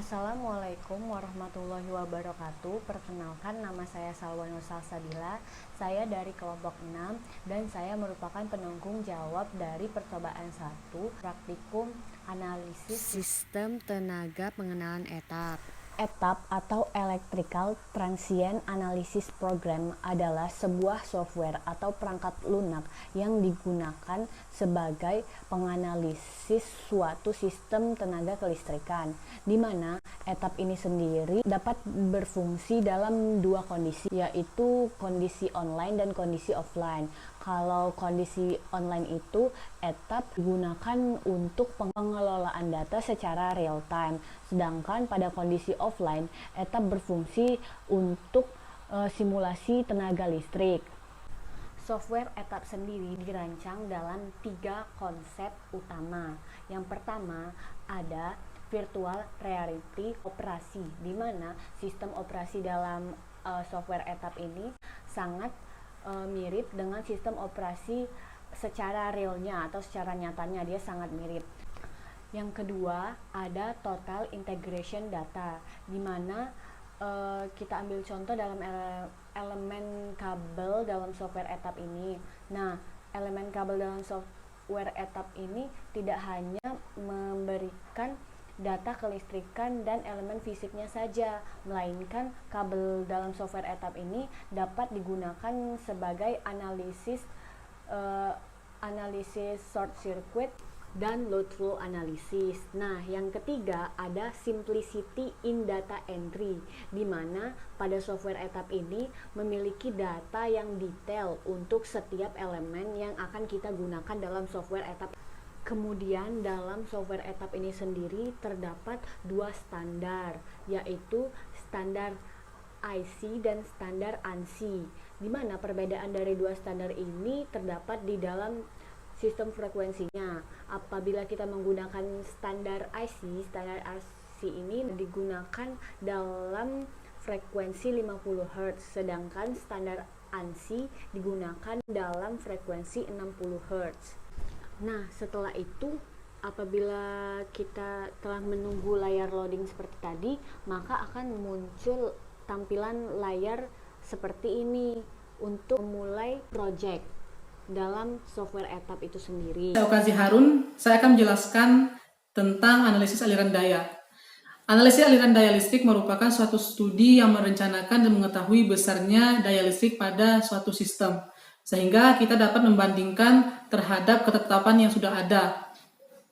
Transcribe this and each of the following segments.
Assalamualaikum warahmatullahi wabarakatuh. Perkenalkan, nama saya Salwa Nur Salsabila. Saya dari kelompok 6 dan saya merupakan penanggung jawab dari percobaan 1 praktikum analisis sistem tenaga pengenalan etap. ETAP atau Electrical Transient Analysis Program adalah sebuah software atau perangkat lunak yang digunakan sebagai penganalisis suatu sistem tenaga kelistrikan, di mana ETAP ini sendiri dapat berfungsi dalam dua kondisi, yaitu kondisi online dan kondisi offline. Kalau kondisi online itu, ETAP digunakan untuk pengelolaan data secara real time. Sedangkan pada kondisi offline, ETAP berfungsi untuk simulasi tenaga listrik. Software ETAP sendiri dirancang dalam 3 konsep utama. Yang pertama ada virtual reality operasi, di mana sistem operasi dalam software ETAP ini sangat mirip dengan sistem operasi secara realnya atau secara nyatanya, dia sangat mirip. Yang kedua ada total integration data, di mana kita ambil contoh dalam elemen kabel dalam software ETAP ini. Nah, elemen kabel dalam software ETAP ini tidak hanya memberikan data kelistrikan dan elemen fisiknya saja, melainkan kabel dalam software ETAP ini dapat digunakan sebagai analisis short circuit dan load flow analysis. Nah, yang ketiga ada simplicity in data entry, di mana pada software ETAP ini memiliki data yang detail untuk setiap elemen yang akan kita gunakan dalam software ETAP. Kemudian dalam software ETAP ini sendiri terdapat 2 standar, yaitu standar IC dan standar ANSI, di mana perbedaan dari 2 standar ini terdapat di dalam sistem frekuensinya. Apabila kita menggunakan standar IC ini digunakan dalam frekuensi 50 Hz, sedangkan standar ANSI digunakan dalam frekuensi 60 Hz. Nah, setelah itu apabila kita telah menunggu layar loading seperti tadi, maka akan muncul tampilan layar seperti ini untuk memulai project dalam software ETAP itu sendiri. Saya Okazi Harun, saya akan menjelaskan tentang analisis aliran daya. Analisis aliran daya listrik merupakan suatu studi yang merencanakan dan mengetahui besarnya daya listrik pada suatu sistem, sehingga kita dapat membandingkan terhadap ketetapan yang sudah ada.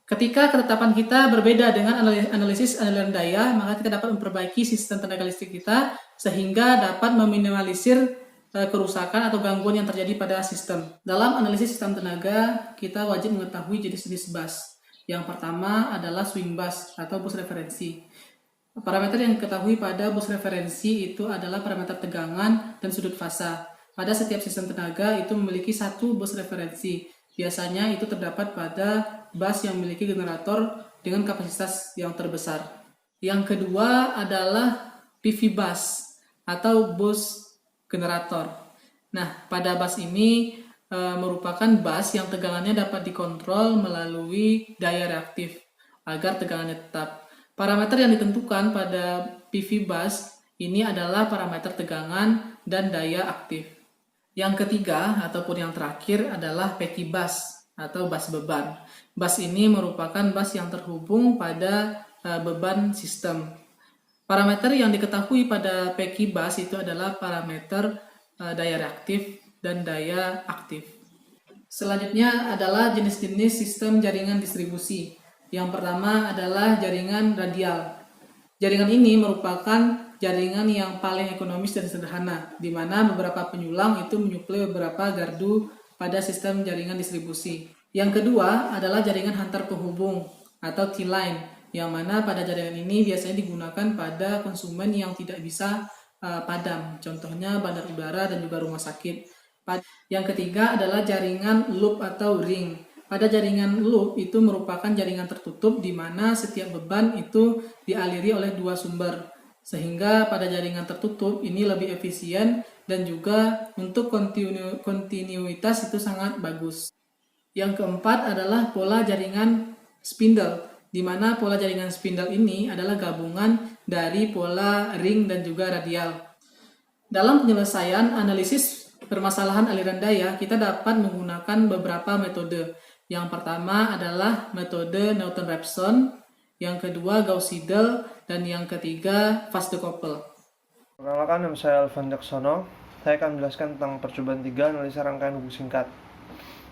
Ketika ketetapan kita berbeda dengan analisis aliran daya, maka kita dapat memperbaiki sistem tenaga listrik kita sehingga dapat meminimalisir kerusakan atau gangguan yang terjadi pada sistem. Dalam analisis sistem tenaga, kita wajib mengetahui jenis-jenis bus. Yang pertama adalah swing bus atau bus referensi. Parameter yang diketahui pada bus referensi itu adalah parameter tegangan dan sudut fasa. Pada setiap sistem tenaga itu memiliki 1 bus referensi. Biasanya itu terdapat pada bus yang memiliki generator dengan kapasitas yang terbesar. Yang kedua adalah PV bus atau bus generator. Nah, pada bus ini merupakan bus yang tegangannya dapat dikontrol melalui daya reaktif agar tegangannya tetap. Parameter yang ditentukan pada PV bus ini adalah parameter tegangan dan daya aktif. Yang ketiga ataupun yang terakhir adalah PQ bus atau bus beban. Bus ini merupakan bus yang terhubung pada beban sistem. Parameter yang diketahui pada PQ bus itu adalah parameter daya reaktif dan daya aktif. Selanjutnya adalah jenis-jenis sistem jaringan distribusi. Yang pertama adalah jaringan radial. Jaringan ini merupakan jaringan yang paling ekonomis dan sederhana, di mana beberapa penyulang itu menyuplai beberapa gardu pada sistem jaringan distribusi. Yang kedua adalah jaringan antar penghubung atau T-line, yang mana pada jaringan ini biasanya digunakan pada konsumen yang tidak bisa padam, contohnya bandar udara dan juga rumah sakit. Yang ketiga adalah jaringan loop atau ring. Pada jaringan loop itu merupakan jaringan tertutup di mana setiap beban itu dialiri oleh 2 sumber. Sehingga pada jaringan tertutup ini lebih efisien dan juga untuk kontinuitas itu sangat bagus. Yang keempat adalah pola jaringan spindle. di mana pola jaringan spindle ini adalah gabungan dari pola ring dan juga radial. Dalam penyelesaian analisis permasalahan aliran daya, kita dapat menggunakan beberapa metode. Yang pertama adalah metode Newton-Raphson, yang kedua Gauss-Seidel, dan yang ketiga fast decouple. Perkenalkan, nama saya Alvan Jaksono. Saya akan menjelaskan tentang percobaan 3 analisa rangkaian hubung singkat.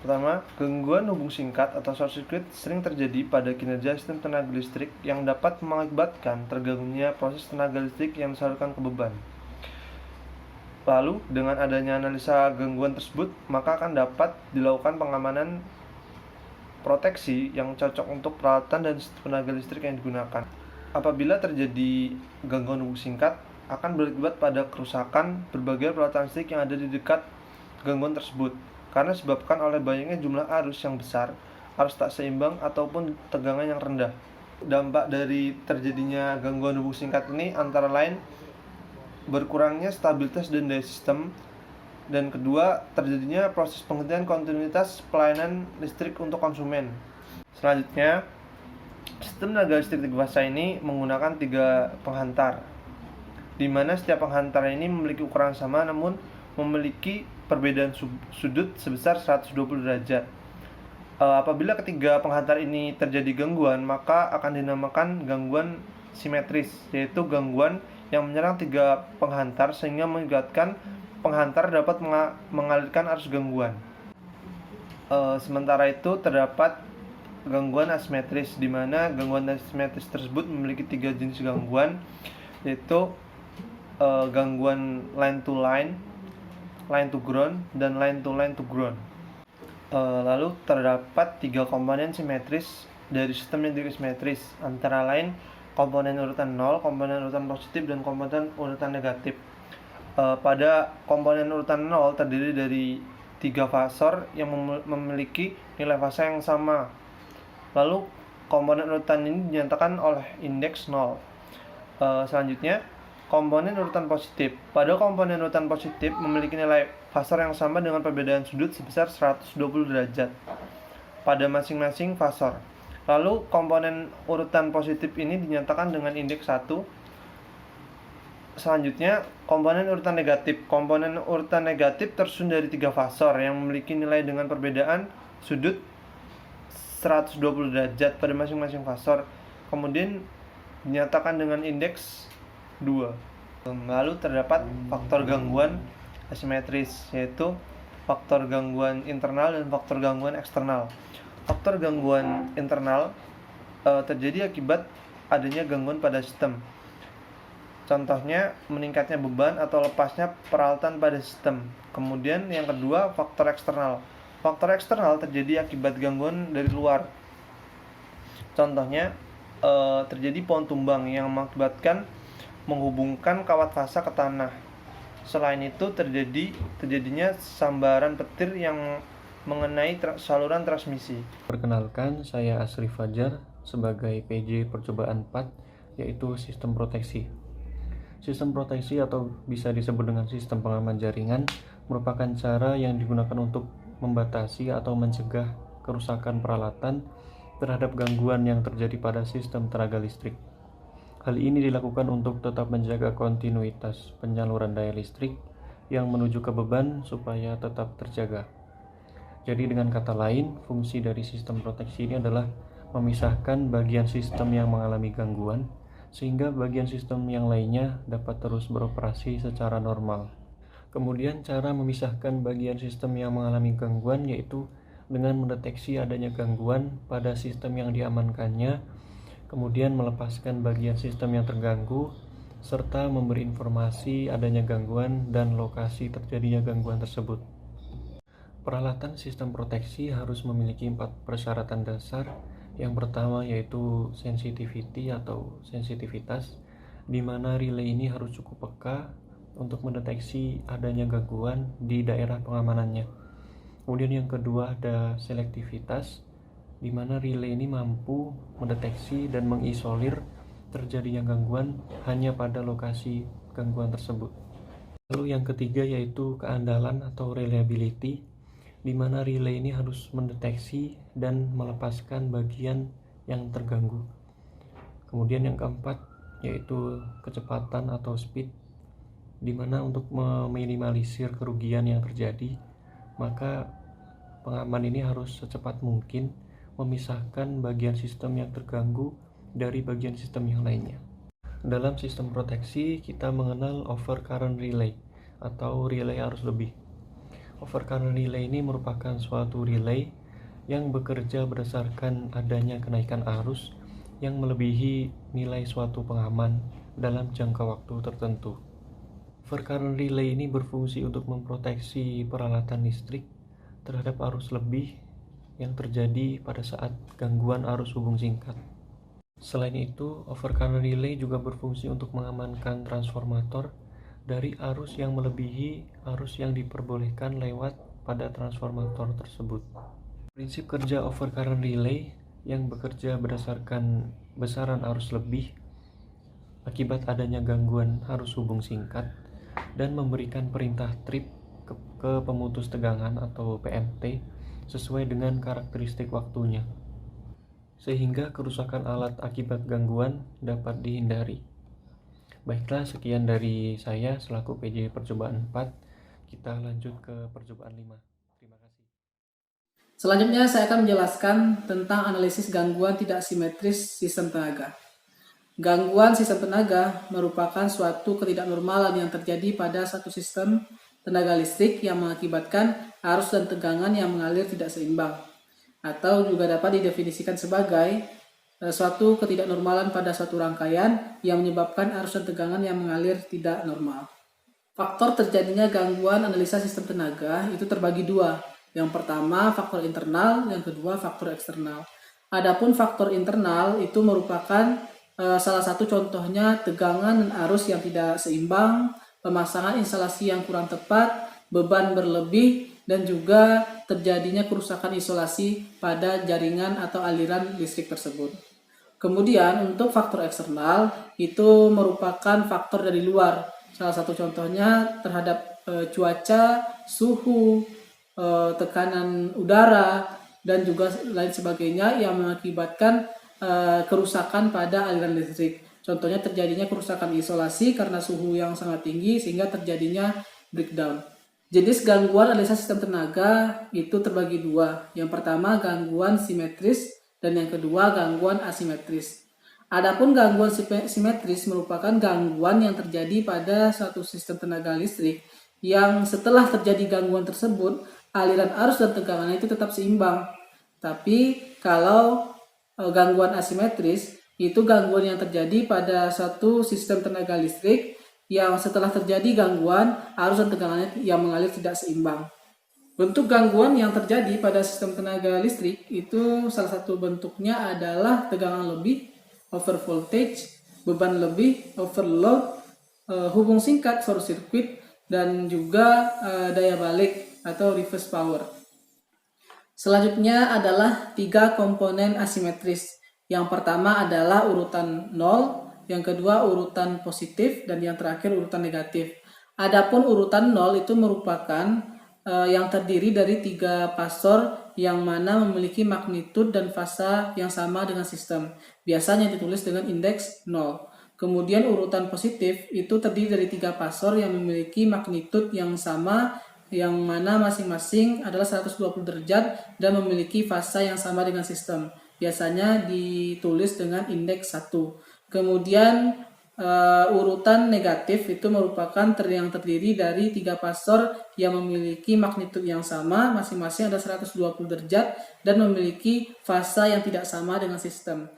Pertama, gangguan hubung singkat atau short circuit sering terjadi pada kinerja sistem tenaga listrik yang dapat mengakibatkan terganggunya proses tenaga listrik yang disalurkan ke beban. Lalu, dengan adanya analisa gangguan tersebut, maka akan dapat dilakukan pengamanan proteksi yang cocok untuk peralatan dan sistem tenaga listrik yang digunakan. Apabila terjadi gangguan hubung singkat, akan berakibat pada kerusakan berbagai peralatan listrik yang ada di dekat gangguan tersebut, karena disebabkan oleh banyaknya jumlah arus yang besar, arus tak seimbang, ataupun tegangan yang rendah. Dampak dari terjadinya gangguan hubung singkat ini antara lain berkurangnya stabilitas dan daya sistem, dan kedua, terjadinya proses penghentian kontinuitas pelayanan listrik untuk konsumen. Selanjutnya, sistem tenaga listrik dewasa ini menggunakan 3 penghantar, di mana setiap penghantar ini memiliki ukuran sama namun memiliki perbedaan sudut sebesar 120 derajat. Apabila ketiga penghantar ini terjadi gangguan, maka akan dinamakan gangguan simetris, yaitu gangguan yang menyerang 3 penghantar sehingga mengakibatkan penghantar dapat mengalirkan arus gangguan. Sementara itu terdapat gangguan asimetris, di mana gangguan asimetris tersebut memiliki 3 jenis gangguan, yaitu gangguan line to line, line to ground, dan line to ground. Lalu terdapat 3 komponen simetris dari sistem yang simetris, antara lain komponen urutan 0, komponen urutan positif, dan komponen urutan negatif. Pada komponen urutan 0 terdiri dari 3 fasor yang memiliki nilai fasa yang sama. Lalu komponen urutan ini dinyatakan oleh indeks 0. Selanjutnya, komponen urutan positif. Pada komponen urutan positif memiliki nilai fasor yang sama dengan perbedaan sudut sebesar 120 derajat pada masing-masing fasor. Lalu komponen urutan positif ini dinyatakan dengan indeks 1. Selanjutnya, komponen urutan negatif. Komponen urutan negatif tersusun dari 3 fasor yang memiliki nilai dengan perbedaan sudut 120 derajat pada masing-masing fasor. Kemudian dinyatakan dengan indeks 2. Lalu terdapat faktor gangguan asimetris, yaitu faktor gangguan internal dan faktor gangguan eksternal. Faktor gangguan internal terjadi akibat adanya gangguan pada sistem. Contohnya, meningkatnya beban atau lepasnya peralatan pada sistem. Kemudian yang kedua, faktor eksternal. Faktor eksternal terjadi akibat gangguan dari luar. Contohnya, terjadi pohon tumbang yang mengakibatkan menghubungkan kawat fasa ke tanah. Selain itu, terjadinya sambaran petir yang mengenai saluran transmisi. Perkenalkan, saya Asri Fajar sebagai PJ percobaan 4, yaitu sistem proteksi. Sistem proteksi atau bisa disebut dengan sistem pengaman jaringan merupakan cara yang digunakan untuk membatasi atau mencegah kerusakan peralatan terhadap gangguan yang terjadi pada sistem tenaga listrik. Hal ini dilakukan untuk tetap menjaga kontinuitas penyaluran daya listrik yang menuju ke beban supaya tetap terjaga. Jadi dengan kata lain, fungsi dari sistem proteksi ini adalah memisahkan bagian sistem yang mengalami gangguan sehingga bagian sistem yang lainnya dapat terus beroperasi secara normal. Kemudian cara memisahkan bagian sistem yang mengalami gangguan yaitu dengan mendeteksi adanya gangguan pada sistem yang diamankannya, kemudian melepaskan bagian sistem yang terganggu, serta memberi informasi adanya gangguan dan lokasi terjadinya gangguan tersebut. Peralatan sistem proteksi harus memiliki 4 persyaratan dasar. Yang pertama yaitu sensitivity atau sensitivitas, di mana relay ini harus cukup peka untuk mendeteksi adanya gangguan di daerah pengamanannya. Kemudian yang kedua ada selektivitas, di mana relay ini mampu mendeteksi dan mengisolir terjadinya gangguan hanya pada lokasi gangguan tersebut. Lalu yang ketiga yaitu keandalan atau reliability, di mana relay ini harus mendeteksi dan melepaskan bagian yang terganggu. Kemudian yang keempat yaitu kecepatan atau speed, di mana untuk meminimalisir kerugian yang terjadi, maka pengaman ini harus secepat mungkin memisahkan bagian sistem yang terganggu dari bagian sistem yang lainnya. Dalam sistem proteksi, kita mengenal overcurrent relay atau relay arus lebih. Overcurrent relay ini merupakan suatu relay yang bekerja berdasarkan adanya kenaikan arus yang melebihi nilai suatu pengaman dalam jangka waktu tertentu. Overcurrent relay ini berfungsi untuk memproteksi peralatan listrik terhadap arus lebih yang terjadi pada saat gangguan arus hubung singkat. Selain itu, overcurrent relay juga berfungsi untuk mengamankan transformator dari arus yang melebihi arus yang diperbolehkan lewat pada transformator tersebut. Prinsip kerja overcurrent relay yang bekerja berdasarkan besaran arus lebih akibat adanya gangguan arus hubung singkat dan memberikan perintah trip ke pemutus tegangan atau PMT sesuai dengan karakteristik waktunya, sehingga kerusakan alat akibat gangguan dapat dihindari. Baiklah, sekian dari saya selaku PJ percobaan 4. Kita lanjut ke percobaan 5. Terima kasih. Selanjutnya saya akan menjelaskan tentang analisis gangguan tidak simetris sistem tenaga. Gangguan sistem tenaga merupakan suatu ketidaknormalan yang terjadi pada satu sistem tenaga listrik yang mengakibatkan arus dan tegangan yang mengalir tidak seimbang, atau juga dapat didefinisikan sebagai suatu ketidaknormalan pada suatu rangkaian yang menyebabkan arus dan tegangan yang mengalir tidak normal. Faktor terjadinya gangguan analisa sistem tenaga itu terbagi dua. Yang pertama faktor internal, yang kedua faktor eksternal. Adapun faktor internal itu merupakan salah satu contohnya tegangan dan arus yang tidak seimbang, pemasangan instalasi yang kurang tepat, beban berlebih, dan juga terjadinya kerusakan isolasi pada jaringan atau aliran listrik tersebut. Kemudian untuk faktor eksternal itu merupakan faktor dari luar. Salah satu contohnya terhadap cuaca, suhu, tekanan udara, dan juga lain sebagainya yang mengakibatkan kerusakan pada aliran listrik. Contohnya terjadinya kerusakan isolasi karena suhu yang sangat tinggi sehingga terjadinya breakdown. Jenis gangguan analisa sistem tenaga itu terbagi dua. Yang pertama gangguan simetris dan yang kedua gangguan asimetris. Adapun gangguan simetris merupakan gangguan yang terjadi pada suatu sistem tenaga listrik yang setelah terjadi gangguan tersebut aliran arus dan tegangannya itu tetap seimbang. Tapi kalau gangguan asimetris itu gangguan yang terjadi pada satu sistem tenaga listrik yang setelah terjadi gangguan arus dan tegangannya yang mengalir tidak seimbang. Bentuk gangguan yang terjadi pada sistem tenaga listrik itu salah satu bentuknya adalah tegangan lebih, over voltage, beban lebih, overload, hubung singkat, short circuit, dan juga daya balik atau reverse power. Selanjutnya adalah 3 komponen asimetris. Yang pertama adalah urutan 0, yang kedua urutan positif, dan yang terakhir urutan negatif. Adapun urutan 0 itu merupakan yang terdiri dari 3 pasor yang mana memiliki magnitud dan fasa yang sama dengan sistem. Biasanya ditulis dengan indeks 0. Kemudian urutan positif itu terdiri dari 3 pasor yang memiliki magnitud yang sama, yang mana masing-masing adalah 120 derajat dan memiliki fasa yang sama dengan sistem. Biasanya ditulis dengan indeks 1. Kemudian urutan negatif itu merupakan yang terdiri dari 3 pasor yang memiliki magnitud yang sama, masing-masing ada 120 derajat dan memiliki fasa yang tidak sama dengan sistem.